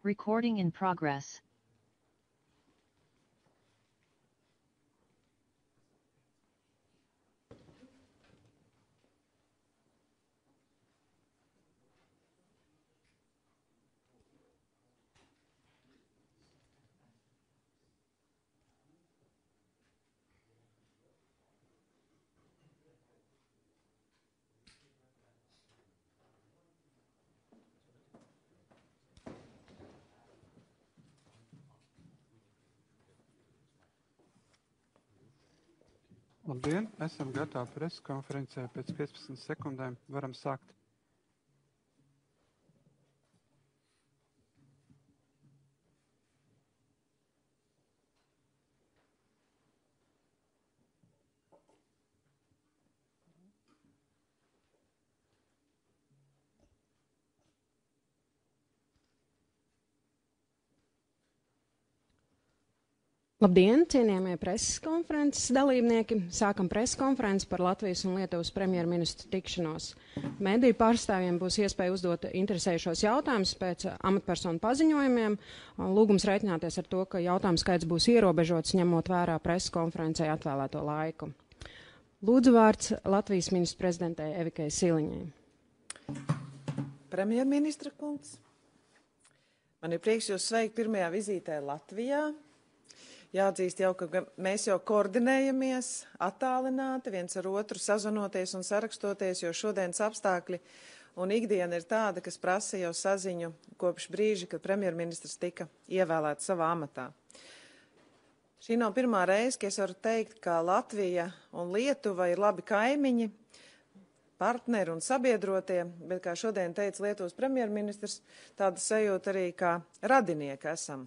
Recording in progress. Labdien, esam gatavi preses konferencē. Pēc 15 sekundēm varam sākt. Labdien, cienījamie preses konferences dalībnieki! Sākam preses konferenci par Latvijas un Lietuvas premjerministru tikšanos. Mediju pārstāvjiem būs iespēja uzdot interesējušos jautājumus pēc amatpersonu paziņojumiem. Lūgums rēķināties ar to, ka jautājumu skaits būs ierobežots, ņemot vērā preses konferencei atvēlēto laiku. Lūdzu vārds Latvijas ministru prezidentei Evikai Siliņai. Premjerministra kungs, man ir prieks jūs sveikt pirmajā vizītē Latvijā. Jāatzīst jau, ka mēs jau koordinējamies, attālināti, viens ar otru sazvanoties un sarakstoties, jo šodienas apstākļi un ikdiena ir tāda, kas prasa jau saziņu kopš brīža, kad premjerministrs tika ievēlēts savā amatā. Šī nav pirmā reize, ka es varu teikt, ka Latvija un Lietuva ir labi kaimiņi, partneri un sabiedrotie, bet, kā šodien teica Lietuvas premjerministrs, tāda sajūta arī kā radinieki esam.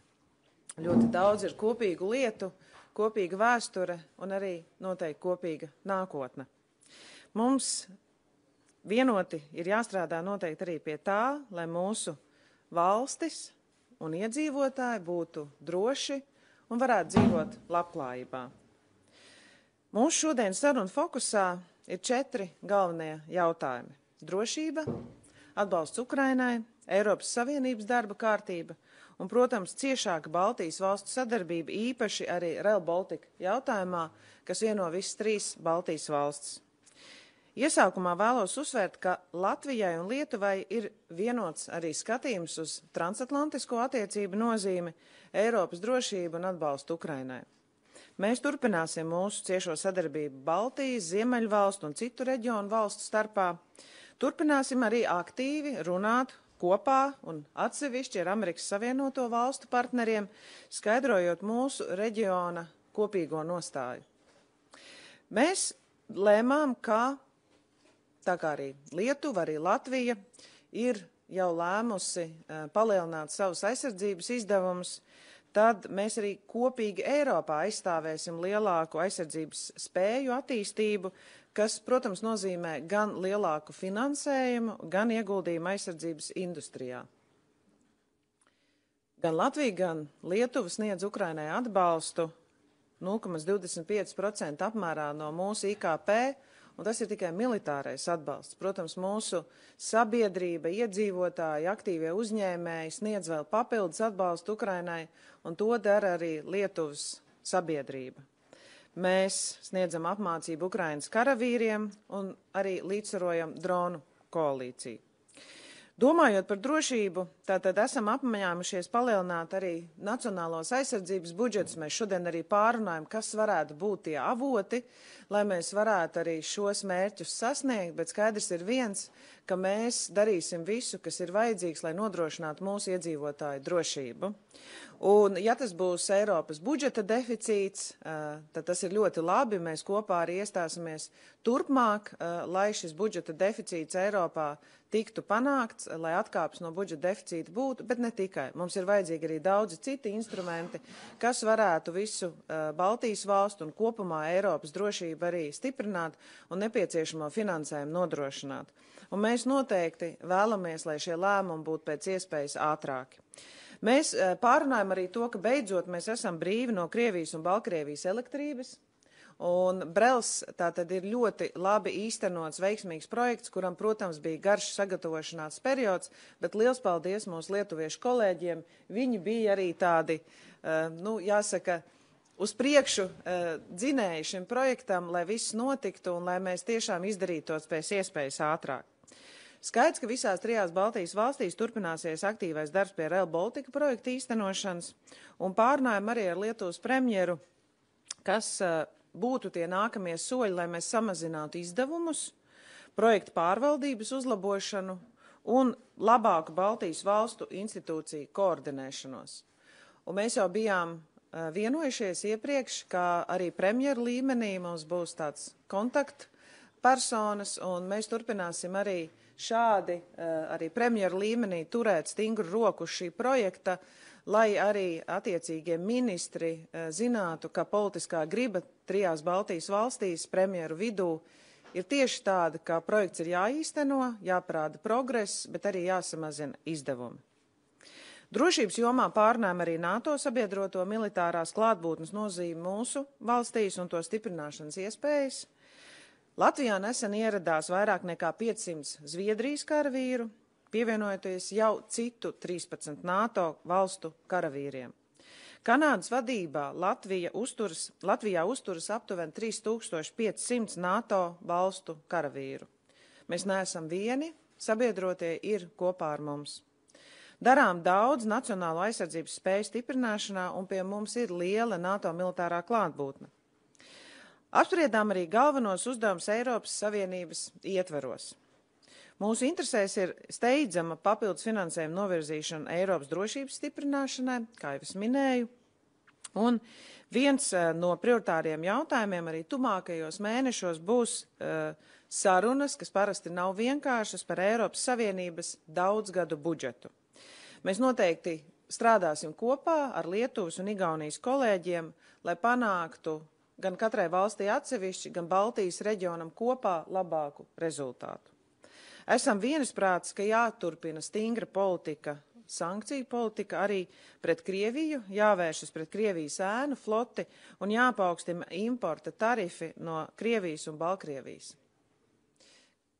Ļoti daudz ir kopīgu lietu, kopīga vēsture un arī noteikti kopīga nākotne. Mums vienoti ir jāstrādā noteikti arī pie tā, lai mūsu valstis un iedzīvotāji būtu droši un varētu dzīvot labklājībā. Mūsu šodienas sarunu fokusā ir 4 galvenie jautājumi – drošība, atbalsts Ukrainai, Eiropas Savienības darba kārtība un, protams, ciešāka Baltijas valstu sadarbība, īpaši arī Rail Baltica jautājumā, kas vieno visas 3 Baltijas valstis. Iesākumā vēlos uzsvērt, ka Latvijai un Lietuvai ir vienots arī skatījums uz transatlantisko attiecību nozīmi, Eiropas drošību un atbalstu Ukrainai. Mēs turpināsim mūsu ciešo sadarbību Baltijas, Ziemeļvalstu un citu reģionu valstu starpā. Turpināsim arī aktīvi runāt kopā un atsevišķi ar Amerikas Savienoto valstu partneriem, skaidrojot mūsu reģiona kopīgo nostāju. Mēs lēmām, ka tā kā arī Lietuva, arī Latvija ir jau lēmusi palielināt savus aizsardzības izdevumus, tad mēs arī kopīgi Eiropā aizstāvēsim lielāku aizsardzības spēju attīstību, kas, protams, nozīmē gan lielāku finansējumu, gan ieguldījumu aizsardzības industrijā. Gan Latvija, gan Lietuva sniedz Ukrainai atbalstu 0,25% apmērā no mūsu IKP, un tas ir tikai militārais atbalsts. Protams, mūsu sabiedrība, iedzīvotāji, aktīvie uzņēmēji sniedz vēl papildus atbalstu Ukrainai, un to dara arī Lietuvas sabiedrība. Mēs sniedzam apmācību Ukrainas karavīriem un arī līdzsvarojam dronu koalīciju. Domājot par drošību, tātad esam apņēmušies palielināt arī nacionālos aizsardzības budžetus. Mēs šodien arī pārunājam, kas varētu būt tie avoti, lai mēs varētu arī šos mērķus sasniegt, bet skaidrs ir viens, ka mēs darīsim visu, kas ir vajadzīgs, lai nodrošinātu mūsu iedzīvotāju drošību. Un, ja tas būs Eiropas budžeta deficīts, tad tas ir ļoti labi. Mēs kopā arī iestāsimies turpmāk, lai šis budžeta deficīts Eiropā tiktu panākts, lai atkāpes no budžeta deficīta būtu, bet ne tikai. Mums ir vajadzīgi arī daudzi citi instrumenti, kas varētu visu Baltijas valstu un kopumā Eiropas drošību arī stiprināt un nepieciešamo finansējumu nodrošināt. Un mēs noteikti vēlamies, lai šie lēmumi būtu pēc iespējas ātrāki. Mēs pārunājam arī to, ka beidzot mēs esam brīvi no Krievijas un Baltkrievijas elektrības, Un Brels tātad ir ļoti labi īstenots veiksmīgs projekts, kuram, protams, bija garš sagatavošanās periods, bet liels paldies mūsu lietuviešu kolēģiem. Viņi bija arī tādi, jāsaka, uz priekšu dzinēji šim projektam, lai viss notiktu un lai mēs tiešām izdarītos pēc iespējas ātrāk. Skaidrs, ka visās 3 Baltijas valstīs turpināsies aktīvais darbs pie Rail Baltica projekta īstenošanas un pārunājam arī ar Lietuvas premjeru, kas būtu tie nākamie soļi, lai mēs samazinātu izdevumus, projektu pārvaldības uzlabošanu un labāku Baltijas valstu institūciju koordinēšanos. Un mēs jau bijām vienojušies iepriekš, ka arī premjeru līmenī mums būs tāds kontaktpersonas, un mēs turpināsim arī šādi arī premjeru līmenī turēt stingru roku šī projekta, lai arī attiecīgie ministri zinātu, ka politiskā griba 3 Baltijas valstīs premjeru vidū ir tieši tāda, ka projekts ir jāīsteno, jāparāda progress, bet arī jāsamazina izdevumi. Drošības jomā pārunājam arī NATO sabiedroto militārās klātbūtnes nozīmi mūsu valstīs un to stiprināšanas iespējas. Latvijā nesen ieradās vairāk nekā 500 Zviedrijas karavīru, pievienojoties jau citu 13 NATO valstu karavīriem. Kanādas vadībā Latvijā uzturas aptuveni 3500 NATO valstu karavīru. Mēs neesam vieni, sabiedrotie ir kopā ar mums. Darām daudz nacionālo aizsardzības spēju stiprināšanā un pie mums ir liela NATO militārā klātbūtne. Apspriedām arī galvenos uzdevumus Eiropas Savienības ietveros. Mūsu interesēs ir steidzama papildus finansējuma novirzīšana Eiropas drošības stiprināšanai, kā jau es minēju, un viens no prioritāriem jautājumiem arī tumākajos mēnešos būs sarunas, kas parasti nav vienkāršas par Eiropas Savienības daudzgadu budžetu. Mēs noteikti strādāsim kopā ar Lietuvas un Igaunijas kolēģiem, lai panāktu gan katrai valstī atsevišķi, gan Baltijas reģionam kopā labāku rezultātu. Esam vienisprātis, ka jāturpina stingra politika, sankciju politika arī pret Krieviju, jāvēršas pret Krievijas ēnu floti un jāpaukstina importa tarifi no Krievijas un Baltkrievijas.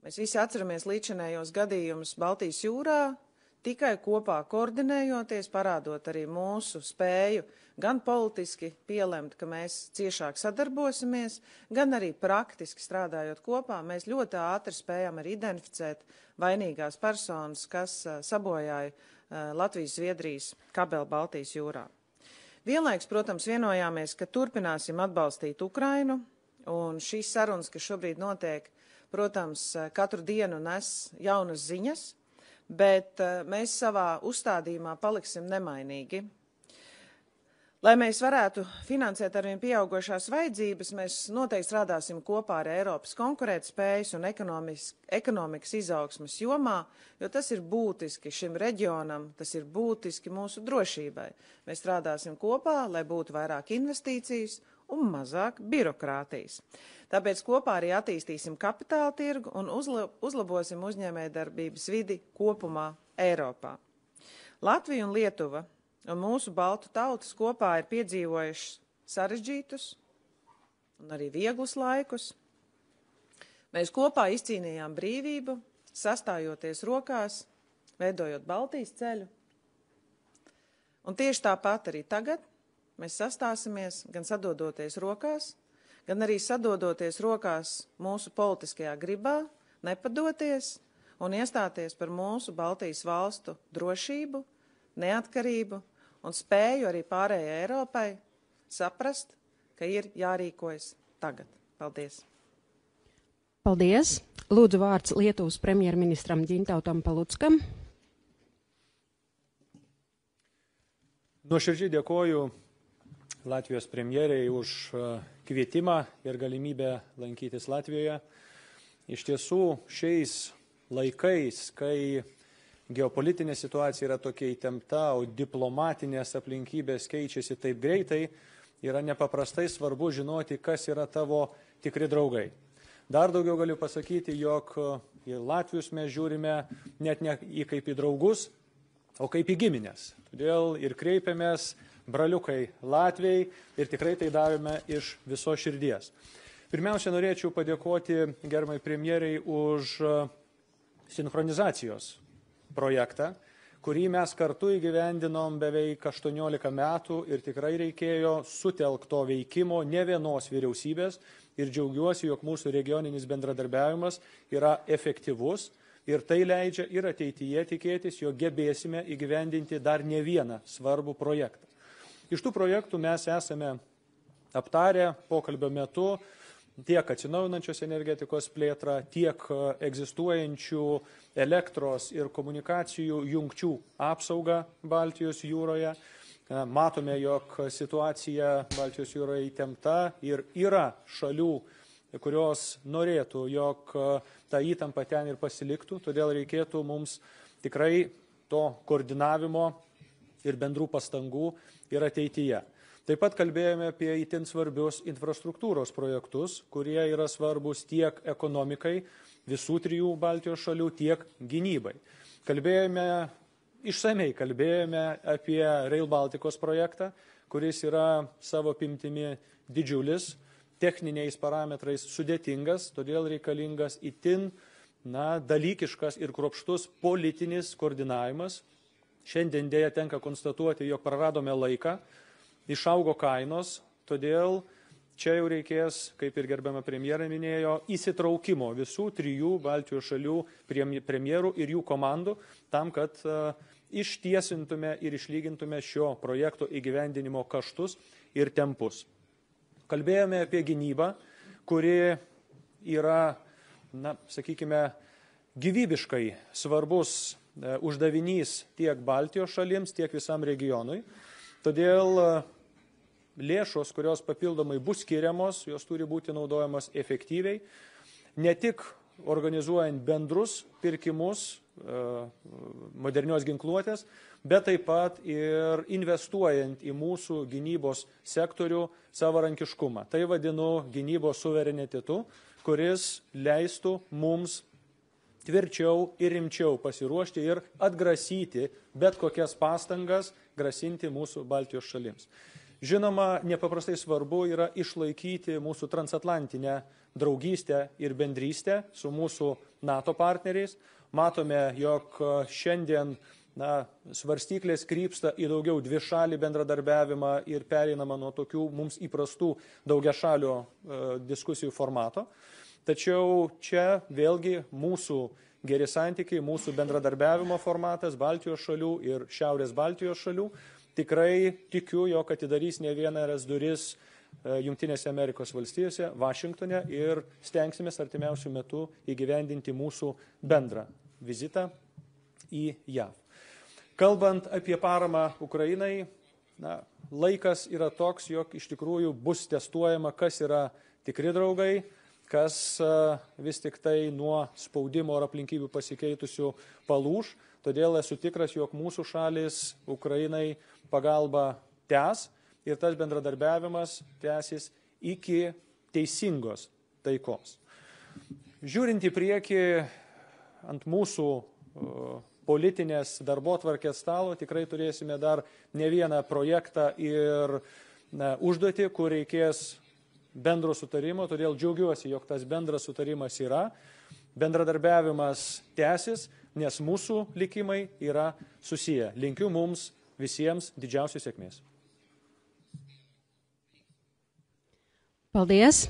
Mēs visi atceramies līdzinējos gadījumus Baltijas jūrā, tikai kopā koordinējoties, parādot arī mūsu spēju gan politiski pielemt, ka mēs ciešāk sadarbosimies, gan arī praktiski strādājot kopā, mēs ļoti ātri spējam arī identificēt vainīgās personas, kas sabojāja Latvijas-Zviedrijas kabeli Baltijas jūrā. Vienlaiks, protams, vienojāmies, ka turpināsim atbalstīt Ukrainu, un šīs sarunas, kas šobrīd notiek, protams, katru dienu nes jaunas ziņas, bet mēs savā uzstādījumā paliksim nemainīgi. Lai mēs varētu finansēt arvien pieaugošās vajadzības, mēs noteikti strādāsim kopā ar Eiropas konkurētspējas un ekonomikas izaugsmes jomā, jo tas ir būtiski šim reģionam, tas ir būtiski mūsu drošībai. Mēs strādāsim kopā, lai būtu vairāk investīcijas un mazāk birokrātijas. Tāpēc kopā arī attīstīsim kapitāla tirgu un uzlabosim uzņēmējdarbības vidi kopumā Eiropā. Latvija un Lietuva un mūsu baltu tautas kopā ir piedzīvojušas sarežģītus un arī vieglus laikus. Mēs kopā izcīnījām brīvību, sastājoties rokās, veidojot Baltijas ceļu. Un tieši tāpat arī tagad mēs sastāsimies gan sadodoties rokās, gan arī sadodoties rokās mūsu politiskajā gribā, nepadoties un iestāties par mūsu Baltijas valstu drošību, neatkarību un spēju arī pārējai Eiropai saprast, ka ir jārīkojas tagad. Paldies! Paldies! Lūdzu vārds Lietuvas premjerministram Ģintautam Paluckam. Nuoširdžiai dėkoju Latvijos premjeriai už kvietimą ir galimybę lankytis Latvijoje. Iš tiesų, šiais laikais, kai geopolitinė situacija yra tokia įtempta, o diplomatinės aplinkybės keičiasi taip greitai, yra nepaprastai svarbu žinoti, kas yra tavo tikri draugai. Dar daugiau galiu pasakyti, jog į Latvius mes žiūrime net ne kaip į draugus, o kaip į giminės. Todėl ir kreipiamės braliukai Latvijai ir tikrai tai darėme iš viso širdies. Pirmiausia, norėčiau padėkoti gerbiamai premjeriai už sinchronizacijos projektą, kurį mes kartu įgyvendinom beveik 18 metų ir tikrai reikėjo sutelkto veikimo ne vienos vyriausybės ir džiaugiuosi, jog mūsų regioninis bendradarbiavimas yra efektyvus ir tai leidžia ir ateityje tikėtis, jog gebėsime įgyvendinti dar ne vieną svarbų projektą. Iš tų projektų mes esame aptarę pokalbio metu tiek atsinaujinančios energetikos plėtrą, tiek egzistuojančių elektros ir komunikacijų jungčių apsaugą Baltijos jūroje. Matome, jog situacija Baltijos jūroje įtempta ir yra šalių, kurios norėtų, jog ta įtampa ten ir pasiliktų, todėl reikėtų mums tikrai to koordinavimo ir bendrų pastangų ir ateityje. Taip pat kalbėjome apie itin svarbius infrastruktūros projektus, kurie yra svarbus tiek ekonomikai visų 3 Baltijos šalių, tiek gynybai. Išsamei kalbėjome apie Rail Baltikos projektą, kuris yra savo apimtimi didžiulis, techniniais parametrais sudėtingas, todėl reikalingas itin dalykiškas ir kruopštus politinis koordinavimas. Šiandien dėja tenka konstatuoti, jog praradome laiką, išaugo kainos, todėl čia jau reikės, kaip ir gerbiama premjerė minėjo, įsitraukimo visų 3 Baltijos šalių premjerų ir jų komandų tam, kad ištiesintume ir išlygintume šio projekto įgyvendinimo kaštus ir tempus. Kalbėjome apie gynybą, kuri yra, sakykime, gyvybiškai svarbus uždavinys tiek Baltijos šalims, tiek visam regionui. Todėl lėšos, kurios papildomai bus skiriamos, jos turi būti naudojamos efektyviai, ne tik organizuojant bendrus pirkimus modernios ginkluotės, bet taip pat ir investuojant į mūsų gynybos sektorių savarankiškumą. Tai vadinu gynybos suverenitetu, kuris leistų mums tvirčiau ir rimčiau pasiruošti ir atgrasyti bet kokias pastangas grasinti mūsų Baltijos šalims. Žinoma, nepaprastai svarbu yra išlaikyti mūsų transatlantinę draugystę ir bendrystę su mūsų NATO partneriais. Matome, jog šiandien svarstyklės krypsta į daugiau dvišalį bendradarbiavimą ir pereinama nuo tokių mums įprastų daugiašalio diskusijų formato. Tačiau čia vėlgi mūsų geri santykiai, mūsų bendradarbiavimo formatas Baltijos šalių ir Šiaurės Baltijos šalių tikrai tikiu, jog atidarys ne vienas duris Jungtinėse Amerikos valstijose, Vašingtone ir stengsimės artimiausių metų įgyvendinti mūsų bendrą vizitą į JAV. Kalbant apie paramą Ukrainai, laikas yra toks, jog iš tikrųjų bus testuojama, kas yra tikri draugai, kas vis tik tai nuo spaudimo ar aplinkybių pasikeitusių palūš. Todėl esu tikras, jog mūsų šalis Ukrainai pagalbą tęs ir tas bendradarbiavimas tęsis iki teisingos taikos. Žiūrint į priekį ant mūsų politinės darbotvarkės stalo, tikrai turėsime dar ne vieną projektą ir užduotį, kur reikės bendro sutarimo, todėl džiaugiuosi, jog tas bendras sutarimas yra, bendradarbiavimas tęsis, nes mūsų likimai yra susiję. Linkiu mums visiems didžiausios sėkmės. Paldies!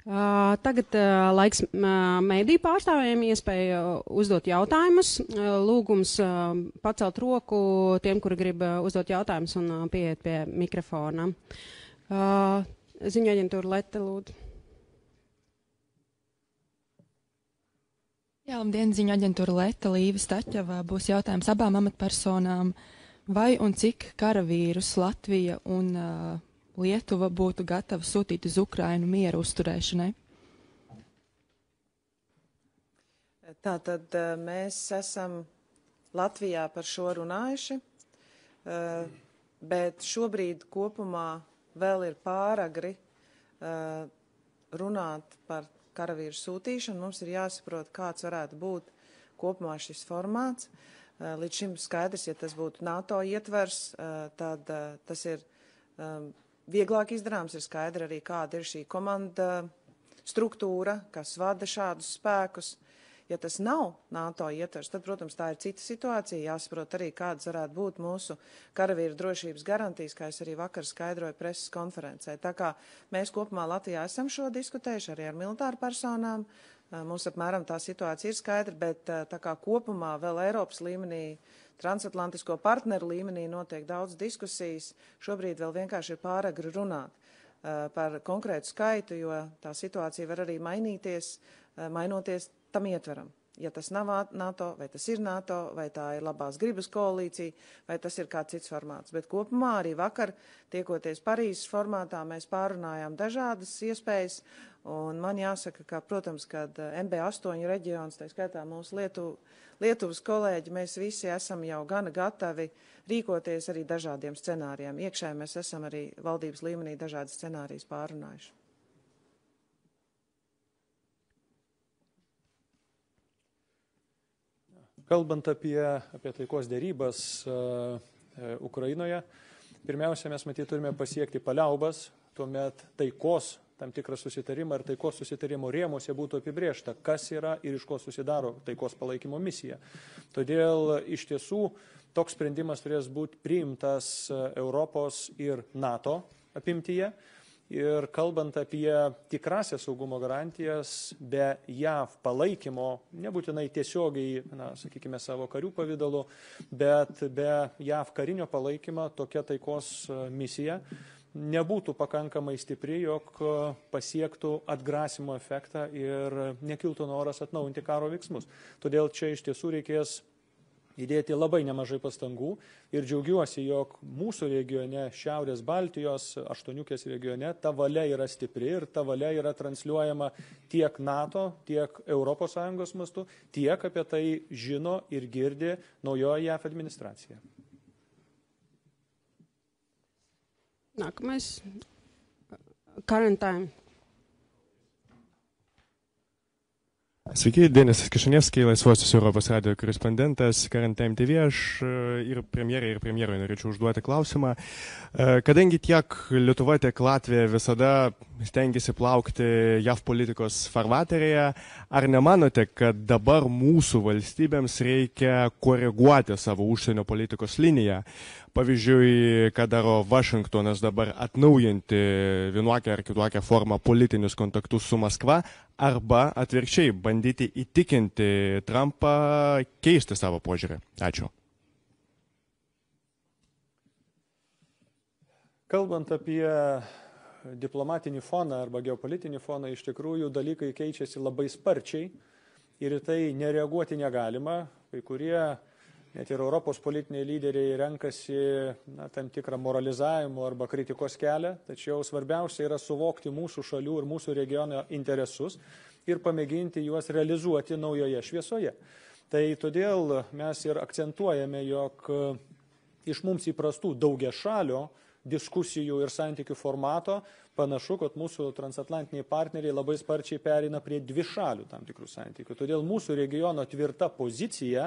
Tagad laiks mediju pārstāvjiem iespēja uzdot jautājumus. Lūgums pacelt roku tiem, kuri grib uzdot jautājumus un pieiet pie mikrofona. Ziņu aģentūra Lete, lūdzu. Jā, labdien, ziņu aģentūra Lete, Līva Staķava. Būs jautājums abām amatpersonām. Vai un cik karavīrus Latvija un Lietuva būtu gatava sūtīt uz Ukrainu miera uzturēšanai? Tātad mēs esam Latvijā par šo runājuši, bet šobrīd kopumā vēl ir pāragri runāt par karavīru sūtīšanu. Mums ir jāsaprot, kāds varētu būt kopumā šis formāts. Līdz šim skaidrs, ja tas būtu NATO ietvers, tad tas ir vieglāk izdarāms, ir skaidri arī, kāda ir šī komanda struktūra, kas vada šādus spēkus. Ja tas nav NATO ietvers, tad, protams, tā ir cita situācija. Jāsaprot arī, kādas varētu būt mūsu karavīru drošības garantijas, kā es arī vakar skaidroju preses konferencē. Tā kā mēs kopumā Latvijā esam šo diskutējuši arī ar militāru personām, mums apmēram tā situācija ir skaidra, bet tā kā kopumā vēl Eiropas līmenī, transatlantisko partneru līmenī notiek daudz diskusijas, šobrīd vēl vienkārši ir pāragri runāt par konkrētu skaitu, jo tā situācija var arī mainīties, mainoties tam ietveram. Ja tas nav NATO, vai tas ir NATO, vai tā ir labās gribas koalīcija, vai tas ir kāds cits formāts. Bet kopumā arī vakar, tiekoties Parīzes formātā, mēs pārunājām dažādas iespējas, un man jāsaka, ka, protams, kad MB8 reģions, tā skaitā mūsu Lietuvas kolēģi, mēs visi esam jau gana gatavi rīkoties arī dažādiem scenārijiem. Iekšēji mēs esam arī valdības līmenī dažādas scenārijas pārunājuši. Kalbant apie taikos dėrybas Ukrainoje, pirmiausia, mes matyt turime pasiekti paliaubas, tuomet taikos tam tikrą susitarimą ir taikos susitarimo rėmuose būtų apibrėžta, kas yra ir iš ko susidaro taikos palaikymo misija. Todėl iš tiesų toks sprendimas turės būti priimtas Europos ir NATO apimtyje. Ir kalbant apie tikrasias saugumo garantijas, be JAV palaikymo, nebūtinai tiesiogiai, sakykime, savo karių pavydalu, bet be JAV karinio palaikymo tokia taikos misija nebūtų pakankamai stipri, jog pasiektų atgrasimo efektą ir nekiltų noras atnaujinti karo veiksmus. Todėl čia iš tiesų reikės įdėti labai nemažai pastangų ir džiaugiuosi, jog mūsų regione, Šiaurės Baltijos, aštuoniukės regione, ta valia yra stipri ir ta valia yra transliuojama tiek NATO, tiek ES mastu, tiek apie tai žino ir girdi naujoji JAF administracija. Nākamais. Current time. Sveiki, Denisas Kišanievskis, Laisvosios Europos radio korespondentas, Current Time TV. Aš ir premjerai norėčiau užduoti klausimą. Kadangi tiek Lietuva, tiek Latvija visada stengiasi plaukti JAV politikos farvaterėje, ar nemanote, kad dabar mūsų valstybėms reikia koreguoti savo užsienio politikos liniją? Pavyzdžiui, ką daro Vašingtonas dabar atnaujinti vienokią ar kitokią formą politinius kontaktus su Maskva, arba atvirkščiai bandyti įtikinti Trumpą keisti savo požiūrį. Ačiū. Kalbant apie diplomatinį foną arba geopolitinį foną, iš tikrųjų dalykai keičiasi labai sparčiai ir į tai nereaguoti negalima. Kai kurie net ir Europos politiniai lyderiai renkasi tam tikrą moralizavimo arba kritikos kelią, tačiau svarbiausia yra suvokti mūsų šalių ir mūsų regiono interesus ir pamėginti juos realizuoti naujoje šviesoje. Tai todėl mes ir akcentuojame, jog iš mums įprastų daugiašalio diskusijų ir santykių formato panašu, kad mūsų transatlantiniai partneriai labai sparčiai perina prie dvišalių tam tikrų santykių. Todėl mūsų regiono tvirta pozicija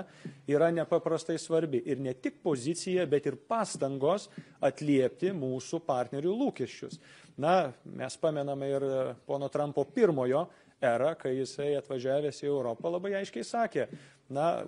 yra nepaprastai svarbi. Ir ne tik pozicija, bet ir pastangos atliepti mūsų partnerių lūkesčius. Mes pamename ir pono Trumpo pirmojo erą, kai jisai atvažiavęs į Europą labai aiškiai sakė,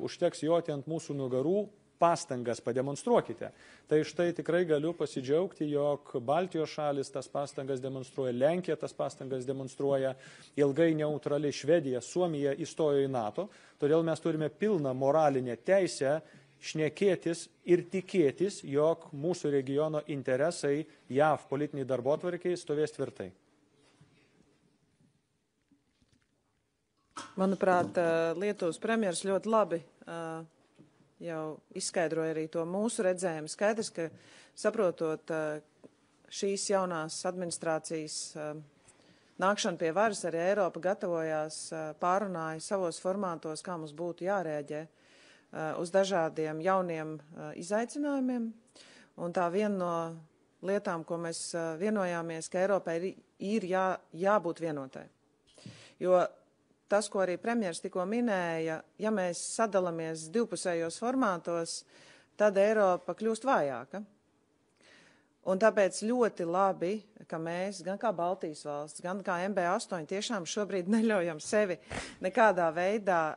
užteks joti ant mūsų nugarų, pastangas pademonstruokite. Tai štai tikrai galiu pasidžiaugti, jog Baltijos šalis tas pastangas demonstruoja, Lenkija tas pastangas demonstruoja, ilgai neutrali Švedija, Suomija įstojo į NATO, todėl mes turime pilną moralinę teisę šnekėtis ir tikėtis, jog mūsų regiono interesai JAV politiniai darbotvarkiai stovės tvirtai. Manuprāt, Lietuvas premjeras ļoti labi jau izskaidroja arī to mūsu redzējumu. Skaidrs, ka saprotot šīs jaunās administrācijas nākšanu pie varas, arī Eiropa gatavojās, pārunāja savos formātos, kā mums būtu jārēģē uz dažādiem jauniem izaicinājumiem. Un tā viena no lietām, ko mēs vienojāmies, ka Eiropai ir jābūt vienotai. Jo tas, ko arī premjers tikko minēja, ja mēs sadalamies divpusējos formātos, tad Eiropa kļūst vājāka. Un tāpēc ļoti labi, ka mēs, gan kā Baltijas valsts, gan kā MB8, tiešām šobrīd neļaujam sevi nekādā veidā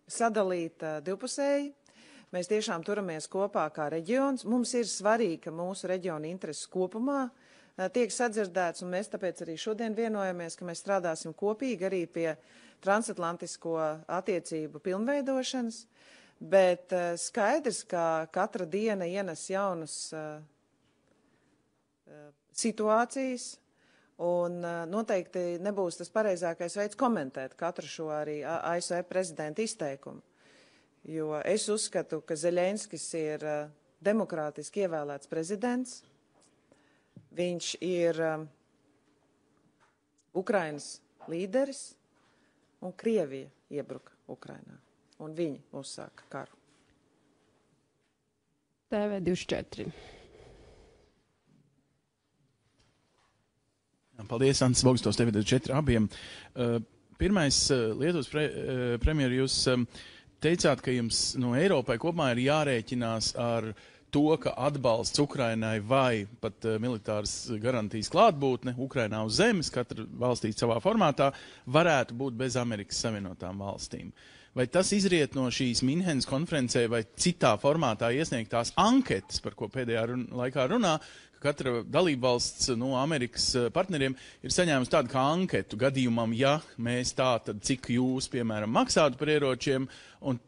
sadalīt divpusēji. Mēs tiešām turamies kopā kā reģions. Mums ir svarīgi, ka mūsu reģiona intereses kopumā tiek sadzirdēts, un mēs tāpēc arī šodien vienojamies, ka mēs strādāsim kopīgi arī pie transatlantisko attiecību pilnveidošanas, bet skaidrs, ka katra diena ienes jaunas situācijas, un noteikti nebūs tas pareizākais veids komentēt katru šo arī ASV prezidenta izteikumu. Jo es uzskatu, ka Zeļenskis ir demokrātiski ievēlēts prezidents, viņš ir Ukrainas līderis, un Krievija iebruka Ukrainā, un viņi uzsāka karu. TV24. Paldies, Ants Bogstos, TV24 abiem. Pirmais, Lietuvas premjeri, jūs teicāt, ka jums no Eiropai kopumā ir jārēķinās ar to, ka atbalsts Ukrainai vai pat militāras garantijas klātbūtne Ukrainā uz zemes, katra valstī savā formātā, varētu būt bez Amerikas Savienotām valstīm. Vai tas izriet no šīs Minhenes konferencē vai citā formātā iesniegtās anketas, par ko pēdējā laikā runā, katra dalībvalsts no Amerikas partneriem ir saņēmusi tādu kā anketu gadījumam, ja mēs tā, tad cik jūs, piemēram, maksātu par ieročiem, un,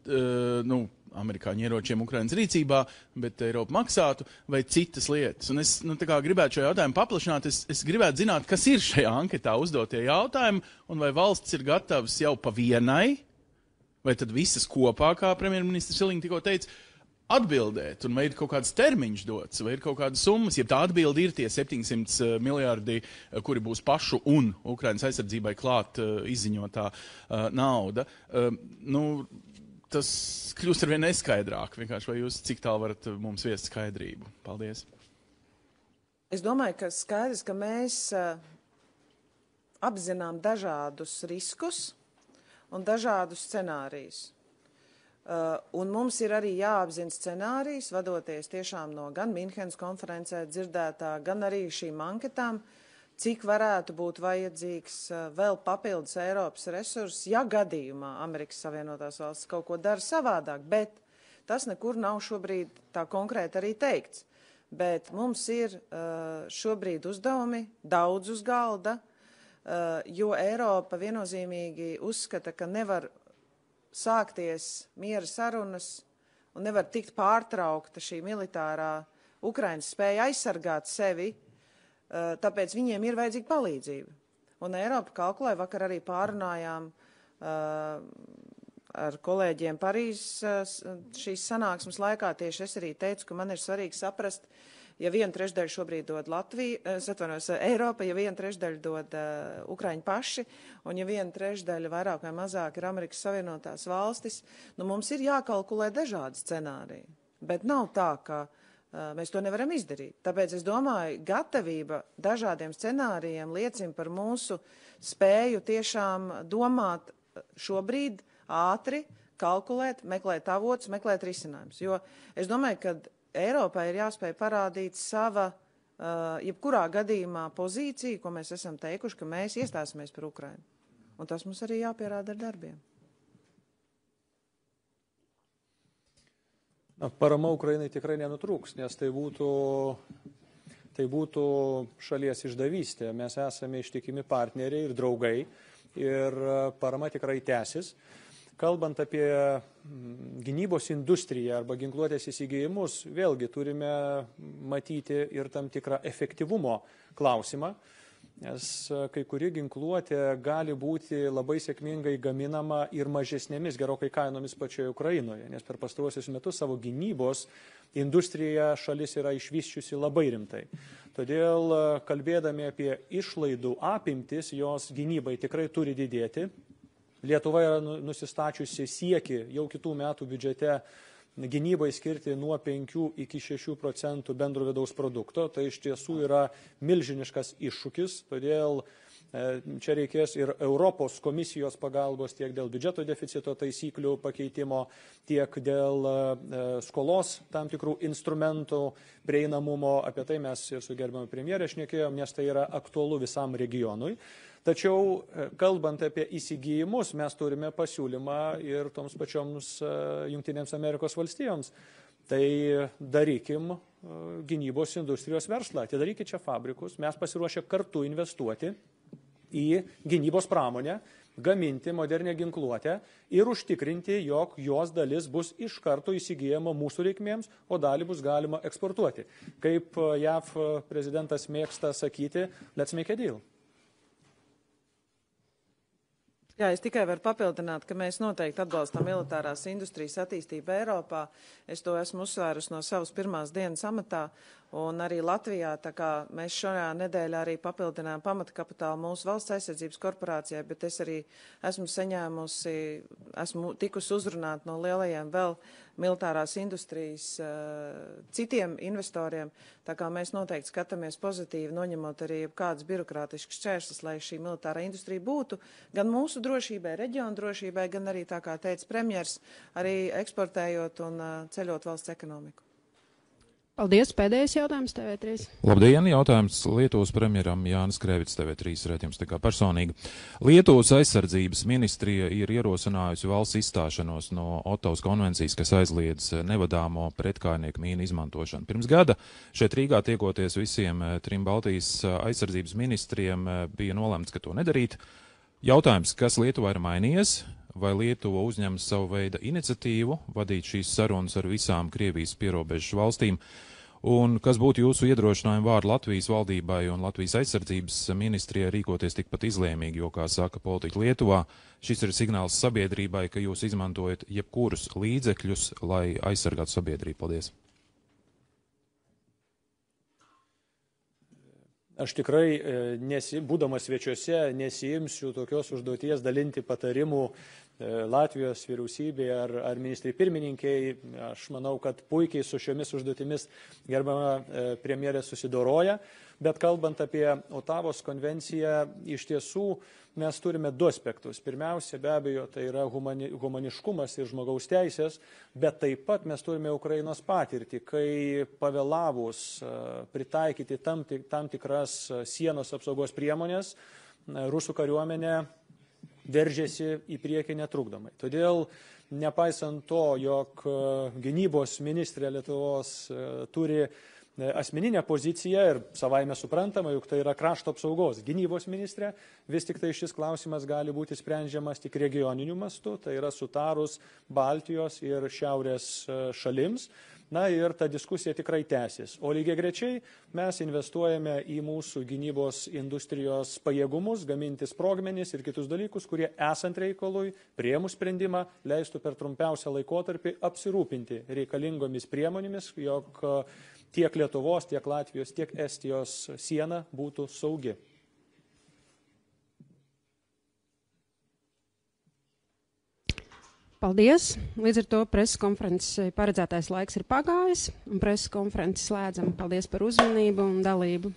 amerikāņu ieročiem Ukrainas rīcībā, bet Eiropa maksātu, vai citas lietas. Un es tā kā gribētu šo jautājumu paplašināt, es gribētu zināt, kas ir šajā anketā uzdotie jautājumi, un vai valsts ir gatavs jau pa vienai, vai tad visas kopā, kā premjerministrs Šilinga tikko teica, atbildēt, un vai ir kaut kāds termiņš dots, vai ir kaut kādas summas, ja tā atbildi ir tie 700 miljārdi, kuri būs pašu un Ukrainas aizsardzībai klāt izziņotā nauda. Tas kļūst arvien neskaidrāk, vienkārši vai jūs cik tālu varat mums viest skaidrību? Paldies. Es domāju, ka skaidrs, ka mēs apzinām dažādus riskus un dažādus scenārijus. Un mums ir arī jāapzina scenārijs, vadoties tiešām no gan Minhenes konferencē dzirdētā, gan arī šīm anketām, cik varētu būt vajadzīgs vēl papildus Eiropas resursus, ja gadījumā Amerikas Savienotās valstis kaut ko dara savādāk, bet tas nekur nav šobrīd tā konkrēti arī teikts. Bet mums ir šobrīd uzdevumi daudz uz galda, jo Eiropa viennozīmīgi uzskata, ka nevar sākties miera sarunas un nevar tikt pārtraukta šī militārā Ukrainas spēja aizsargāt sevi, tāpēc viņiem ir vajadzīga palīdzība. Un Eiropa kalkulē, vakar arī pārunājām ar kolēģiem Parīzes šīs sanāksmes laikā, tieši es arī teicu, ka man ir svarīgi saprast, ja 1/3 šobrīd dod Eiropa, ja 1/3 dod Ukraiņi paši, un ja 1/3 vairāk vai mazāk ir Amerikas Savienotās valstis, mums ir jākalkulē dažādi scenāriji. Bet nav tā, ka mēs to nevaram izdarīt. Tāpēc es domāju, gatavība dažādiem scenārijiem liecina par mūsu spēju tiešām domāt šobrīd ātri, kalkulēt, meklēt avotus, meklēt risinājumus. Jo es domāju, ka Eiropai ir jāspēj parādīt sava, jebkurā gadījumā pozīcija, ko mēs esam teikuši, ka mēs iestāsimies par Ukrainu. Un tas mums arī jāpierāda ar darbiem. Parama Ukrainai tikrai nenutrūks, nes tai būtų šalies išdavystė. Mes esame ištikimi partneriai ir draugai ir parama tikrai tęsis. Kalbant apie gynybos industriją arba ginkluotės įsigijimus, vėlgi turime matyti ir tam tikrą efektyvumo klausimą, nes kai kuri ginkluotė gali būti labai sėkmingai gaminama ir mažesnėmis gerokai kainomis pačioje Ukrainoje, nes per pastaruosius metus savo gynybos industriją šalis yra išvysčiusi labai rimtai. Todėl, kalbėdami apie išlaidų apimtis, jos gynybai tikrai turi didėti. Lietuva yra nusistačiusi siekį jau kitų metų biudžete gynybai skirti nuo 5 iki 6% bendro vidaus produkto. Tai iš tiesų yra milžiniškas iššūkis, todėl Čia reikės ir Europos komisijos pagalbos tiek dėl biudžeto deficito taisyklių pakeitimo, tiek dėl skolos tam tikrų instrumentų prieinamumo. Apie tai mes ir su gerbiamu premjerė šnekėjom, nes tai yra aktualu visam regionui. Tačiau, kalbant apie įsigijimus, mes turime pasiūlymą ir toms pačioms Jungtinėms Amerikos valstijoms. Tai darykim gynybos industrijos verslą, atidarykit čia fabrikus, mes pasiruošę kartu investuoti į gynybos pramonę, gaminti modernę ginkluotę ir užtikrinti, jog jos dalis bus iš karto įsigijama mūsų reikmėms, o dalį bus galima eksportuoti. Kaip JAV prezidentas mėgsta sakyti, let's make a deal. Jā, es tikai varu papildināt, ka mēs noteikti atbalstam militārās industrijas attīstību Eiropā. Es to esmu uzsvērusi no savas pirmās dienas amatā, un arī Latvijā, tā kā mēs šajā nedēļā arī papildinājām pamatkapitālu mūsu valsts aizsardzības korporācijai, bet es arī esmu tikusi uzrunāt no lielajiem vēl militārās industrijas citiem investoriem, tā kā mēs noteikti skatāmies pozitīvi, noņemot arī kādas birokrātiskas šķēršļus, lai šī militārā industrija būtu gan mūsu drošībai, reģionu drošībai, gan arī, tā kā teica premjers, arī eksportējot un ceļot valsts ekonomiku. Paldies. Pēdējais jautājums TV3. Labdien, jautājums Lietuvas premjeram Jānis Krēvits, TV3 redzījums tā kā personīgi. Lietuvas aizsardzības ministrija ir ierosinājusi valsts izstāšanos no Ottavas konvencijas, kas aizliedz nevadāmo pretkājnieku mīnu izmantošanu. Pirms gada šeit Rīgā tiekoties visiem 3 Baltijas aizsardzības ministriem bija nolemts, ka to nedarīt. Jautājums, kas Lietuvā ir mainījies? Vai Lietuva uzņems savu veidu iniciatīvu, vadīt šīs sarunas ar visām Krievijas pierobežu valstīm? Un kas būtu jūsu iedrošinājumi vārdu Latvijas valdībai un Latvijas aizsardzības ministrijai rīkoties tikpat izlēmīgi, jo, kā saka politiķi Lietuvā, šis ir signāls sabiedrībai, ka jūs izmantojat jebkurus līdzekļus, lai aizsargātu sabiedrību. Paldies! Aš tikrai, būdamas svečiuose, nesiimsiu tokios užduoties dalinti patarimų Latvijos vyriausybėje ar ministrai pirmininkiai. Aš manau, kad puikiai su šiomis užduotimis gerbiama premjerė susidoroja. Bet kalbant apie Otavos konvenciją, iš tiesų mes turime 2 aspektus. Pirmiausia, be abejo, tai yra humaniškumas ir žmogaus teisės, bet taip pat mes turime Ukrainos patirtį, kai pavėlavus pritaikyti tam tikras sienos apsaugos priemonės, rusų kariuomenė veržėsi į priekį netrukdomai. Todėl, nepaisant to, jog gynybos ministrė Lietuvos turi asmeninę poziciją ir savaime suprantama, juk tai yra krašto apsaugos gynybos ministrė, vis tik tai šis klausimas gali būti sprendžiamas tik regioniniu mastu, tai yra sutarus Baltijos ir Šiaurės šalims. Na ir ta diskusija tikrai tęsis. O lygiagrečiai mes investuojame į mūsų gynybos industrijos pajėgumus, gaminti sprogmenis ir kitus dalykus, kurie esant reikalui, priėmus sprendimą, leistų per trumpiausią laikotarpį apsirūpinti reikalingomis priemonėmis, jog tiek Lietuvos, tiek Latvijos, tiek Estijos siena būtų saugi. Paldies! Līdz ar to preses konferences paredzētais laiks ir pagājis, un preses konferences slēdzam. Paldies par uzmanību un dalību.